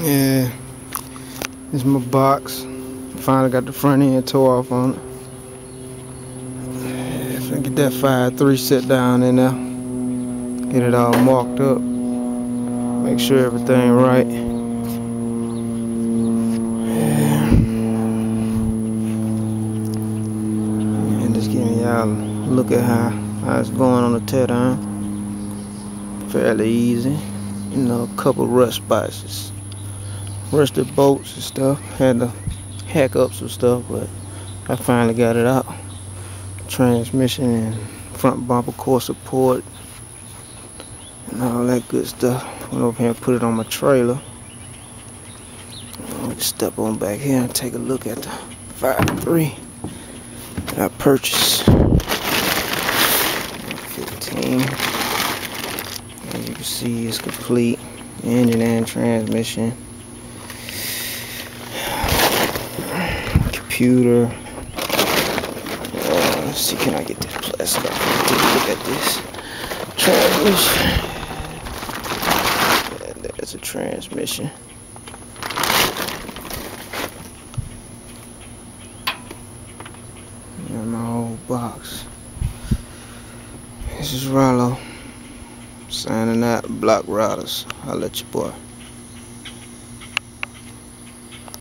Yeah, this is my box. Finally got the front end tore off on it. If I get that 5.3 set down in there, get it all marked up, make sure everything right. Yeah. And just giving y'all a look at how it's going on the tear down. Fairly easy. You know, a couple rust spots, just rusted bolts and stuff. Had to hack up some stuff, but I finally got it out. Transmission and front bumper core support and all that good stuff. Went over here and put it on my trailer. Let me step on back here and take a look at the 5.3 that I purchased. 15. As you can see, it's complete. Engine and transmission. Computer. Let's see, can I get this plastic off? Take a look at this transmission. And there's a transmission. And my whole box. This is Ryderz signing out. Blocc Ryderz. I'll let you boy.